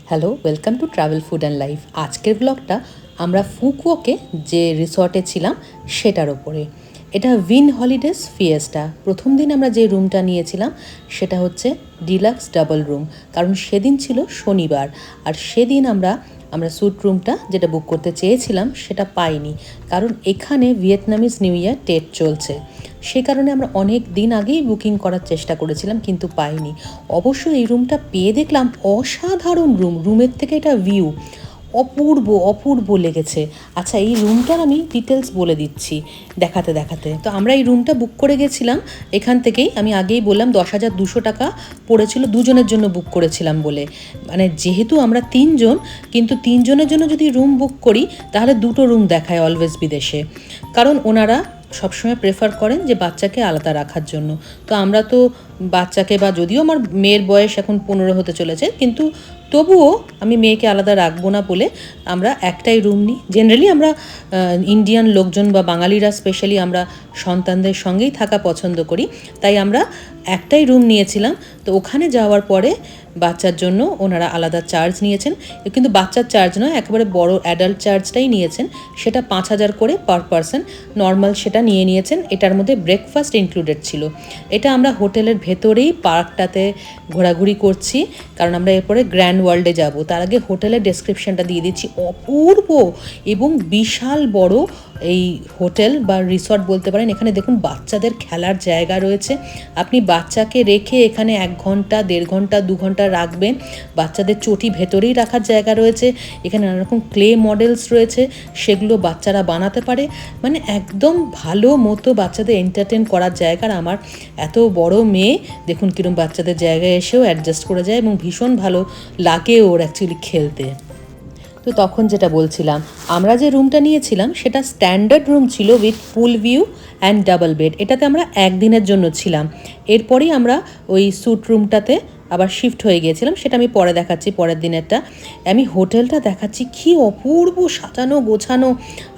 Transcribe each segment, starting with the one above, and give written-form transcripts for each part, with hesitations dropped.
Hello, welcome to travel food and life. আজকের ব্লগটা আমরা ফুকুওকে যে রিসর্টে ছিলাম সেটার ওপরে। এটা উইন হলিডেজ ফিয়েস্টা। প্রথম দিন আমরা যে রুমটা নিয়েছিলাম সেটা হচ্ছে ডিলাক্স ডাবল রুম, কারণ সেদিন ছিল শনিবার। আর সেদিন আমরা স্যুট রুমটা যেটা বুক করতে চেয়েছিলাম সেটা পাইনি, কারণ এখানে ভিয়েতনামিজ নিউ ইয়ার টেট চলছে। সে কারণে আমরা অনেক দিন আগেই বুকিং করার চেষ্টা করেছিলাম, কিন্তু পাইনি। অবশ্য এই রুমটা পেয়ে দেখলাম অসাধারণ রুমের থেকে এটা ভিউ অপূর্ব অপূর্ব লেগেছে। আচ্ছা, এই রুমটার আমি ডিটেলস বলে দিচ্ছি দেখাতে দেখাতে। তো আমরা এই রুমটা বুক করে গেছিলাম এখান থেকেই। আমি আগেই বললাম 10,200 টাকা পড়েছিল, দুজনের জন্য বুক করেছিলাম বলে। মানে যেহেতু আমরা তিনজন, কিন্তু তিনজনের জন্য যদি রুম বুক করি তাহলে দুটো রুম দেখায় অলওয়েজ বিদেশে, কারণ ওনারা সবসময় প্রেফার করেন যে বাচ্চাকে আলাদা রাখার জন্য। তো আমরা তো বাচ্চাকে, বা যদিও আমার মেয়ের বয়স এখন 15 হতে চলেছে, কিন্তু তবুও আমি মেয়েকে আলাদা রাখবো না বলে আমরা একটাই রুম নিই। জেনারেলি আমরা ইন্ডিয়ান লোকজন বা বাঙালিরা স্পেশালি আমরা সন্তানদের সঙ্গেই থাকা পছন্দ করি, তাই আমরা একটাই রুম নিয়েছিলাম। তো ওখানে যাওয়ার পরে বাচ্চার জন্য ওনারা আলাদা চার্জ নিয়েছেন, কিন্তু বাচ্চার চার্জ নয়, একেবারে বড় অ্যাডাল্ট চার্জটাই নিয়েছেন। সেটা 5,000 করে পার পারসন, নর্মাল সেটা নিয়েছেন। এটার মধ্যে ব্রেকফাস্ট ইনক্লুডেড ছিল। এটা আমরা হোটেলের ভেতরেই পার্কটাতে ঘোরাঘুরি করছি, কারণ আমরা এরপরে গ্র্যান্ড ওয়ার্ল্ডে যাব। তার আগে হোটেলের ডেসক্রিপশনটা দিয়ে দিচ্ছি। অপূর্ব এবং বিশাল বড় এই হোটেল বা রিসর্ট বলতে পারেন। এখানে দেখুন বাচ্চাদের খেলার জায়গা রয়েছে। আপনি বাচ্চাকে রেখে এখানে 1 ঘন্টা, 1.5 ঘন্টা, 2 ঘন্টা রাখবেন। বাচ্চাদের চটি ভেতরেই রাখার জায়গা রয়েছে। এখানে নানা রকম ক্লে মডেলস রয়েছে, সেগুলো বাচ্চারা বানাতে পারে। মানে একদম ভালো মতো বাচ্চাদের এন্টারটেন করার জায়গা। আমার এত বড় মেয়ে দেখুন কিরম বাচ্চাদের জায়গায় এসেও অ্যাডজাস্ট করে যায়, এবং ভীষণ ভালো লাগে ওর অ্যাকচুয়ালি খেলতে। তো তখন যেটা বলছিলাম, আমরা যে রুমটা নিয়েছিলাম সেটা স্ট্যান্ডার্ড রুম ছিল with pool view and double bed. এটাতে আমরা একদিনের জন্য ছিলাম। এরপরেই আমরা ওই স্যুট রুমটাতে আবার শিফট হয়ে গিয়েছিলাম, সেটা আমি পরে দেখাচ্ছি, পরের দিনেরটা। আমি হোটেলটা দেখাচ্ছি, কি অপূর্ব সাজানো গোছানো।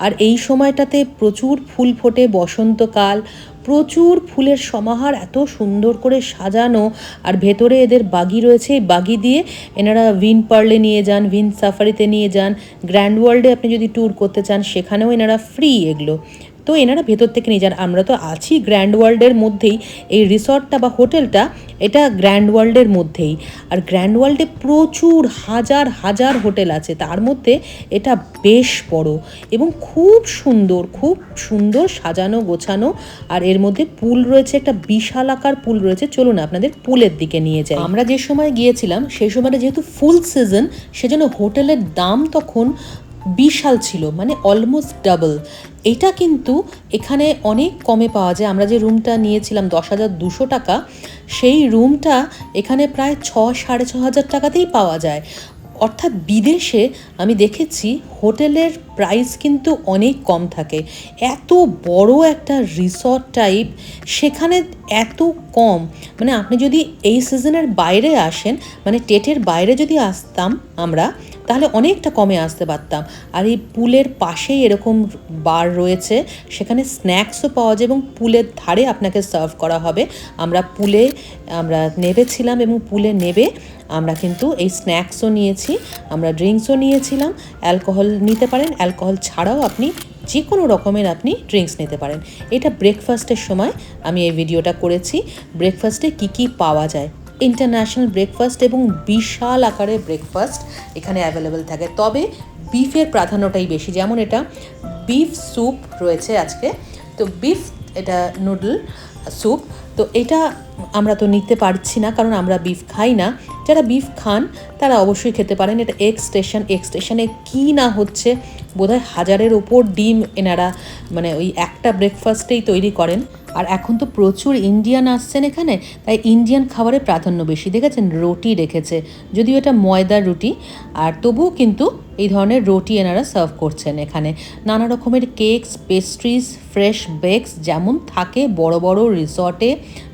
আর এই সময়টাতে প্রচুর ফুল ফোটে, বসন্তকাল, প্রচুর ফুলের সমাহার, এত সুন্দর করে সাজানো। আর ভেতরে এদের বাগি রয়েছে, এই বাগি দিয়ে এনারা উইন পার্লে নিয়ে যান, উইন সাফারিতে নিয়ে যান। গ্র্যান্ড ওয়ার্ল্ডে আপনি যদি ট্যুর করতে চান সেখানেও এনারা ফ্রি এগুলো। তো এনারা ভেতর থেকে নিয়ে যান। আমরা তো আছি গ্র্যান্ড ওয়ার্ল্ডের মধ্যেই, এই রিসর্টটা বা হোটেলটা এটা গ্র্যান্ড ওয়ার্ল্ডের মধ্যেই। আর গ্র্যান্ড ওয়ার্ল্ডে প্রচুর হাজার হাজার হোটেল আছে, তার মধ্যে এটা বেশ বড় এবং খুব সুন্দর সাজানো গোছানো। আর এর মধ্যে পুল রয়েছে, একটা বিশাল আকার পুল রয়েছে। চলুন আপনাদের পুলের দিকে নিয়ে যাই। আমরা যে সময় গিয়েছিলাম সেই সময়টা যেহেতু ফুল সিজন, সেজন্য হোটেলের দাম তখন বিশাল ছিল, মানে অলমোস্ট ডাবল। এটা কিন্তু এখানে অনেক কমে পাওয়া যায়। আমরা যে রুমটা নিয়েছিলাম 10,200 টাকা, সেই রুমটা এখানে প্রায় 6,500 টাকাতেই পাওয়া যায়। অর্থাৎ বিদেশে আমি দেখেছি হোটেলের প্রাইস কিন্তু অনেক কম থাকে। এত বড় একটা রিসর্ট টাইপ, সেখানে এত কম। মানে আপনি যদি এই সিজনের বাইরে আসেন, মানে টেটের বাইরে যদি আসতাম আমরা, তাহলে অনেকটা কমে আসতে পারতাম। আর এই পুলের পাশেই এরকম বার রয়েছে, সেখানে স্ন্যাক্সও পাওয়া যায় এবং পুলের ধারে আপনাকে সার্ভ করা হবে। আমরা নেবেছিলাম এবং পুলে নেবে আমরা কিন্তু এই স্ন্যাক্সও নিয়েছি, আমরা ড্রিঙ্কসও নিয়েছিলাম। অ্যালকোহল নিতে পারেন, অ্যালকোহল ছাড়াও আপনি যে কোনো রকমের আপনি ড্রিঙ্কস নিতে পারেন। এটা ব্রেকফাস্টের সময় আমি এই ভিডিওটা করেছি। ব্রেকফাস্টে কি পাওয়া যায়, ইন্টারন্যাশনাল ব্রেকফাস্ট এবং বিশাল আকারের ব্রেকফাস্ট এখানে অ্যাভেলেবেল থাকে। তবে বিফের প্রাধান্যটাই বেশি। যেমন এটা বিফ স্যুপ রয়েছে আজকে, তো বিফ, এটা নুডল স্যুপ। তো এটা আমরা তো নিতে পারছি না, কারণ আমরা বিফ খাই না। যারা বিফ খান তারা অবশ্যই খেতে পারেন। এটা এগ স্টেশনে কী না হচ্ছে, বোধহয় 1000-এর ওপর ডিম এনারা মানে ওই একটা ব্রেকফাস্টেই তৈরি করেন। আর এখন তো প্রচুর ইন্ডিয়ান আসছেন এখানে, তাই ইন্ডিয়ান খাবারের প্রাধান্য বেশি। দেখেছেন রুটি রেখেছে, যদিও এটা ময়দার রুটি, আর তবুও কিন্তু এই ধরনের রুটি এনারা সার্ভ করছেন এখানে। নানা রকমের কেকস, পেস্ট্রিজ, ফ্রেশ বেকস, যেমন থাকে বড় বড় রিসর্টে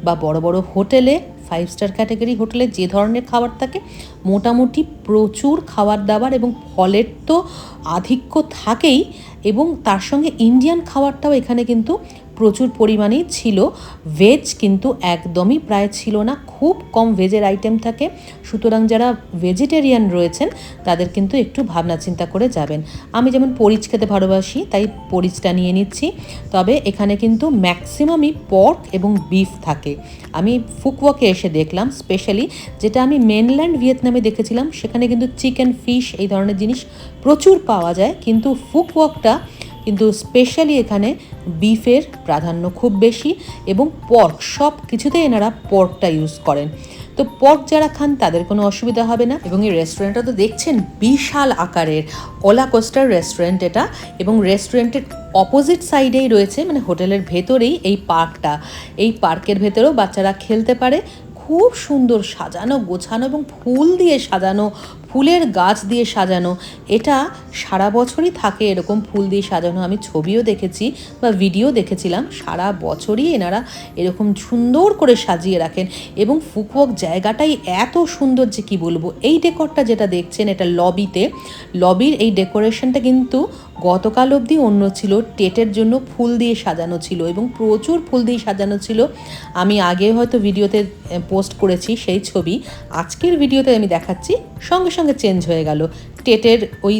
বা বড় বড় হোটেলে, 5 স্টার ক্যাটাগরি হোটেলে যে ধরনের খাবার থাকে, মোটামুটি প্রচুর খাবার দাবার এবং ফলের তো আধিক্য থাকেই, এবং তার সঙ্গে ইন্ডিয়ান খাবারটাও এখানে কিন্তু প্রচুর পরিমাণেই ছিল। ভেজ কিন্তু একদমই প্রায় ছিল না, খুব কম ভেজের আইটেম থাকে। সুতরাং যারা ভেজিটেরিয়ান রয়েছেন তাদের কিন্তু একটু ভাবনা চিন্তা করে যাবেন। আমি যেমন পরিচ খেতে ভালোবাসি, তাই পরিচটা নিয়ে নিচ্ছি। তবে এখানে কিন্তু ম্যাক্সিমামই পর্ক এবং বিফ থাকে। আমি ফুকওয়াকে এসে দেখলাম স্পেশালি, যেটা আমি মেনল্যান্ড ভিয়েতনামে দেখেছিলাম সেখানে কিন্তু চিকেন, ফিশ এই ধরনের জিনিস প্রচুর পাওয়া যায়, কিন্তু ফুকওয়াকটা কিন্তু স্পেশালি এখানে বিফের প্রাধান্য খুব বেশি এবং পর্ক, সব কিছুতে এনারা পর্কটা ইউজ করেন। তো পর্ক যারা খান তাদের কোনো অসুবিধা হবে না। এবং এই রেস্টুরেন্টটা তো দেখছেন বিশাল আকারের, ওলা কোস্টার রেস্টুরেন্ট এটা, এবং রেস্টুরেন্টের অপোজিট সাইডেই রয়েছে, মানে হোটেলের ভেতরেই এই পার্কটা। এই পার্কের ভেতরেও বাচ্চারা খেলতে পারে। খুব সুন্দর সাজানো গোছানো এবং ফুল দিয়ে সাজানো, ফুলের গাছ দিয়ে সাজানো। এটা সারা বছরই থাকে এরকম ফুল দিয়ে সাজানো। আমি ছবিও দেখেছি বা ভিডিও দেখেছিলাম, সারা বছরই এনারা এরকম সুন্দর করে সাজিয়ে রাখেন। এবং ফুকওয়াক জায়গাটাই এত সুন্দর যে কি বলবো। এই ডেকরটা যেটা দেখছেন এটা লবিতে, লবির এই ডেকোরেশনটা কিন্তু গতকাল অবধি অন্য ছিল, টেটের জন্য ফুল দিয়ে সাজানো ছিল এবং প্রচুর ফুল দিয়ে সাজানো ছিল। আমি আগে হয়তো ভিডিওতে পোস্ট করেছি সেই ছবি, আজকের ভিডিওতে আমি দেখাচ্ছি, সঙ্গে সঙ্গে চেঞ্জ হয়ে গেল। টেটের ওই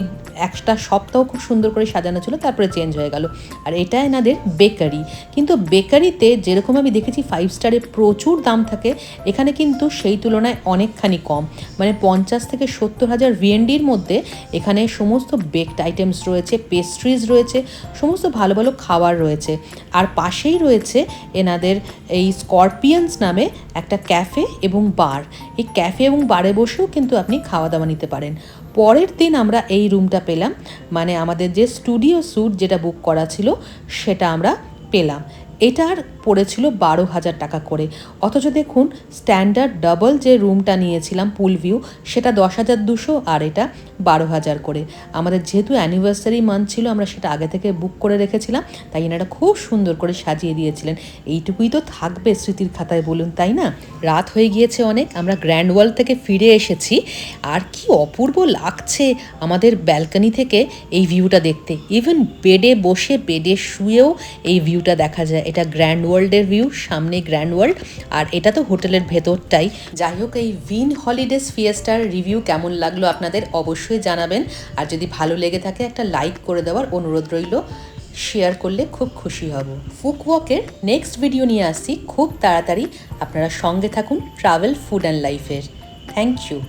একটা সপ্তাহ খুব সুন্দর করে সাজানো ছিল, তারপরে চেঞ্জ হয়ে গেল। আর এটা এনাদের বেকারি, কিন্তু বেকারিতে যেরকম আমি দেখেছি 5 স্টারে প্রচুর দাম থাকে, এখানে কিন্তু সেই তুলনায় অনেকখানি কম। মানে 50 থেকে 70 হাজার ভিএনডির মধ্যে এখানে সমস্ত বেকড আইটেমস রয়েছে, পেস্ট্রিজ রয়েছে, সমস্ত ভালো ভালো খাবার রয়েছে। আর পাশেই রয়েছে এনাদের এই স্করপিয়ন্স নামে একটা ক্যাফে এবং বার। এই ক্যাফে এবং বারে বসেও কিন্তু আপনি খাওয়া দাওয়া নিতে পারেন। পরের দিন আমরা এই রুমটা পেলাম, মানে আমাদের যে স্টুডিও স্যুট যেটা বুক করা ছিল সেটা আমরা পেলাম। এটার পড়েছিল 12,000 টাকা করে। অথচ দেখুন স্ট্যান্ডার্ড ডাবল যে রুমটা নিয়েছিলাম পুল ভিউ, সেটা 10,200 আর এটা 12,000 করে। আমাদের যেহেতু অ্যানিভার্সারি মান্থ ছিল, আমরা সেটা আগে থেকে বুক করে রেখেছিলাম, তাই এনারা খুব সুন্দর করে সাজিয়ে দিয়েছিলেন। এইটুকুই তো থাকবে স্মৃতির খাতায়, বলুন তাই না? রাত হয়ে গিয়েছে অনেক, আমরা গ্র্যান্ড ওয়াল থেকে ফিরে এসেছি। আর কি অপূর্ব লাগছে আমাদের ব্যালকনি থেকে এই ভিউটা দেখতে। ইভেন বেডে বসে, বেডে শুয়েও এই ভিউটা দেখা যায়। এটা গ্র্যান্ড ওয়ার্ল্ডের ভিউ, সামনে গ্র্যান্ড ওয়ার্ল্ড, আর এটা তো হোটেলের ভেতরটাই। যাই হোক, এই উইন হলিডেজ ফিয়েস্টার রিভিউ কেমন লাগলো আপনাদের অবশ্যই জানাবেন। আর যদি ভালো লেগে থাকে একটা লাইক করে দেওয়ার অনুরোধ রইল, শেয়ার করলে খুব খুশি হব। ফুকওয়াকের নেক্সট ভিডিও নিয়ে আসছি খুব তাড়াতাড়ি, আপনারা সঙ্গে থাকুন ট্রাভেল ফুড অ্যান্ড লাইফের। Thank you.